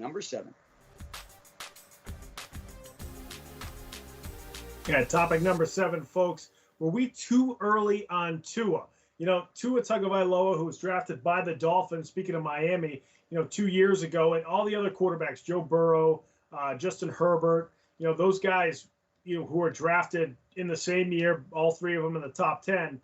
number 7. Yeah, topic number 7, folks. Were we too early on Tua? You know, Tua Tagovailoa, who was drafted by the Dolphins, speaking of Miami, 2 years ago, and all the other quarterbacks, Joe Burrow, Justin Herbert, those guys, who were drafted in the same year, all 3 of them in the top 10,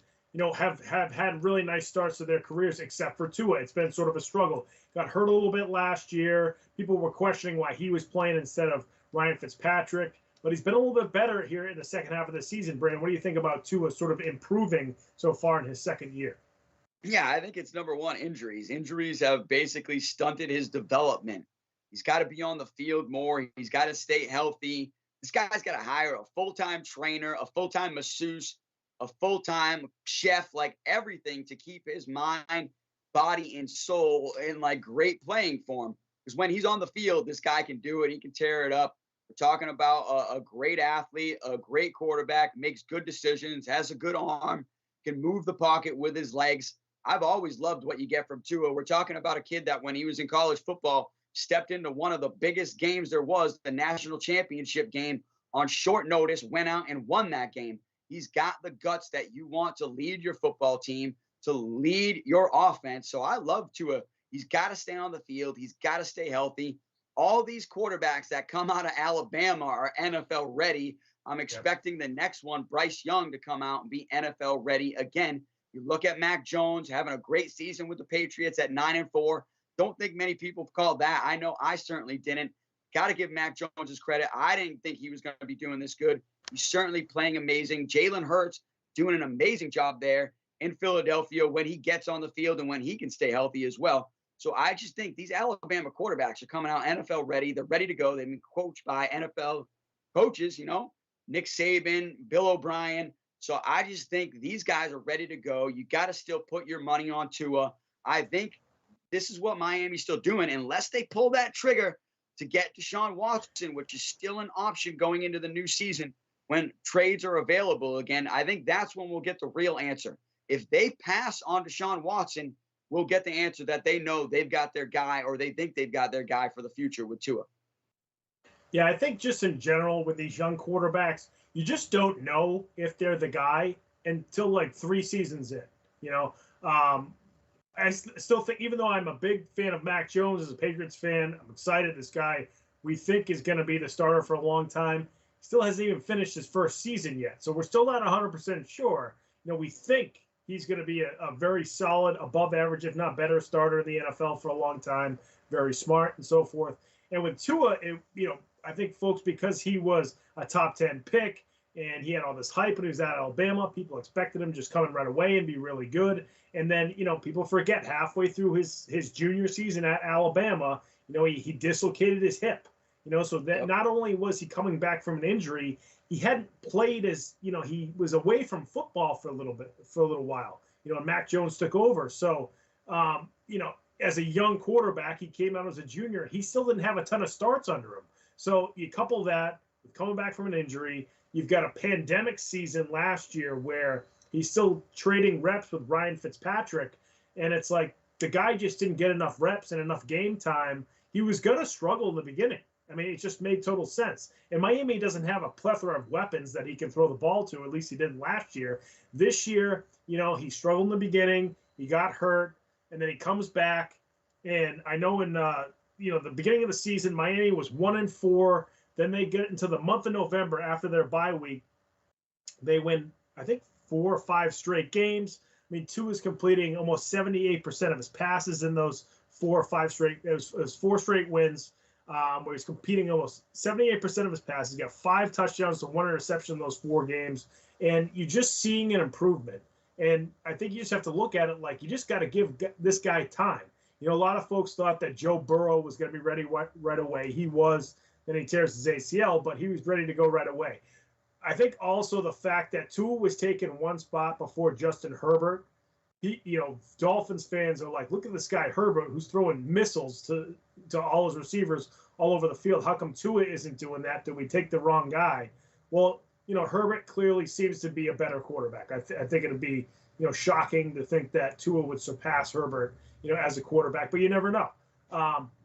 have had really nice starts to their careers, except for Tua. It's been sort of a struggle. Got hurt a little bit last year. People were questioning why he was playing instead of Ryan Fitzpatrick. But he's been a little bit better here in the second half of the season. Brandon, what do you think about Tua sort of improving so far in his second year? Yeah, I think it's number 1, injuries. Injuries have basically stunted his development. He's got to be on the field more. He's got to stay healthy. This guy's got to hire a full-time trainer, a full-time masseuse, a full-time chef, like everything to keep his mind, body, and soul in like great playing form. Because when he's on the field, this guy can do it. He can tear it up. We're talking about a great athlete, a great quarterback, makes good decisions, has a good arm, can move the pocket with his legs. I've always loved what you get from Tua. We're talking about a kid that when he was in college football, stepped into one of the biggest games there was, the national championship game, on short notice, went out and won that game. He's got the guts that you want to lead your football team, to lead your offense. So I love Tua. He's got to stay on the field. He's got to stay healthy. All these quarterbacks that come out of Alabama are NFL ready. I'm expecting the next one, Bryce Young, to come out and be NFL ready again. You look at Mac Jones having a great season with the Patriots at 9-4. Don't think many people called that. I know I certainly didn't. Got to give Mac Jones his credit. I didn't think he was going to be doing this good. He's certainly playing amazing. Jalen Hurts doing an amazing job there in Philadelphia when he gets on the field and when he can stay healthy as well. So I just think these Alabama quarterbacks are coming out NFL ready. They're ready to go. They've been coached by NFL coaches, Nick Saban, Bill O'Brien. So I just think these guys are ready to go. You got to still put your money on Tua. I think this is what Miami's still doing, unless they pull that trigger to get Deshaun Watson, which is still an option going into the new season when trades are available again. I think that's when we'll get the real answer. If they pass on Deshaun Watson, we'll get the answer that they know they've got their guy, or they think they've got their guy for the future with Tua. Yeah, I think just in general with these young quarterbacks, you just don't know if they're the guy until like 3 seasons in. I still think, even though I'm a big fan of Mac Jones as a Patriots fan, I'm excited. This guy we think is going to be the starter for a long time. Still hasn't even finished his first season yet. So we're still not 100% sure. We think he's going to be a very solid, above average, if not better, starter in the NFL for a long time. Very smart and so forth. And with Tua, I think folks, because he was a top 10 pick and he had all this hype when he was at Alabama, people expected him just coming right away and be really good. And then, people forget halfway through his junior season at Alabama, he dislocated his hip. So that not only was he coming back from an injury, he hadn't played as, he was away from football for a little while, and Mac Jones took over. So, as a young quarterback, he came out as a junior. He still didn't have a ton of starts under him. So you couple that with coming back from an injury, you've got a pandemic season last year where he's still trading reps with Ryan Fitzpatrick. And it's like the guy just didn't get enough reps and enough game time. He was going to struggle in the beginning. I mean, it just made total sense. And Miami doesn't have a plethora of weapons that he can throw the ball to. At least he didn't last year. This year, he struggled in the beginning. He got hurt, and then he comes back. And I know in the beginning of the season, Miami was 1-4. Then they get into the month of November after their bye week. They win, I think, 4 or 5 straight games. I mean, Tua is completing almost 78% of his passes in those 4 or 5 straight. It was 4 straight wins. Where he's competing almost 78% of his passes. He's got 5 touchdowns to 1 interception in those 4 games. And you're just seeing an improvement. And I think you just have to look at it like you just got to give this guy time. A lot of folks thought that Joe Burrow was going to be ready right away. He was. Then he tears his ACL, but he was ready to go right away. I think also the fact that Tua was taken 1 spot before Justin Herbert. Dolphins fans are like, look at this guy Herbert who's throwing missiles to all his receivers all over the field. How come Tua isn't doing that? Did we take the wrong guy? Well, Herbert clearly seems to be a better quarterback. I think it'd be shocking to think that Tua would surpass Herbert as a quarterback, but you never know.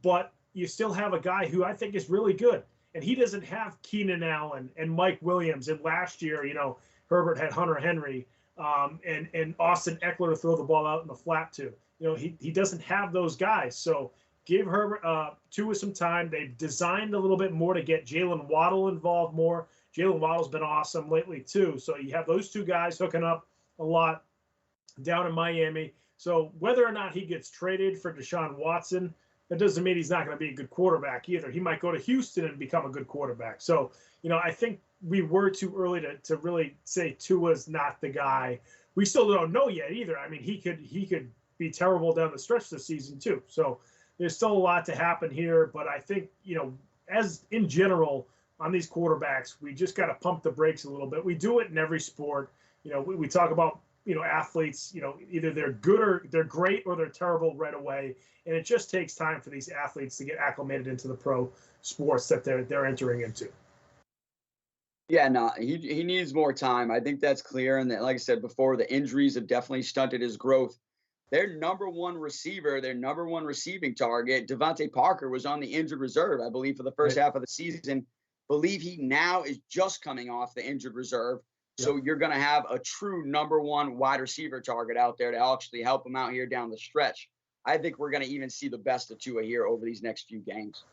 But you still have a guy who I think is really good. And he doesn't have Keenan Allen and Mike Williams. And last year, Herbert had Hunter Henry and Austin Eckler to throw the ball out in the flat to. He doesn't have those guys. So give Herbert Tua some time. They've designed a little bit more to get Jalen Waddle involved more. Jalen Waddle's been awesome lately too. So you have those two guys hooking up a lot down in Miami. So whether or not he gets traded for Deshaun Watson, that doesn't mean he's not going to be a good quarterback either. He might go to Houston and become a good quarterback. So, I think we were too early to really say Tua's not the guy. We still don't know yet either. I mean, he could be terrible down the stretch this season too. So there's still a lot to happen here. But I think, as in general on these quarterbacks, we just got to pump the brakes a little bit. We do it in every sport. We talk about, athletes, either they're good or they're great or they're terrible right away. And it just takes time for these athletes to get acclimated into the pro sports that they're entering into. Yeah, no, he needs more time. I think that's clear. And like I said before, the injuries have definitely stunted his growth. Their number one receiver, their number one receiving target, Devontae Parker, was on the injured reserve, I believe, for the first half of the season. Believe he now is just coming off the injured reserve. So you're going to have a true number one wide receiver target out there to actually help him out here down the stretch. I think we're going to even see the best of Tua here over these next few games.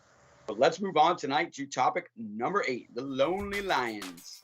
But let's move on tonight to topic number 8, the Lonely Lions.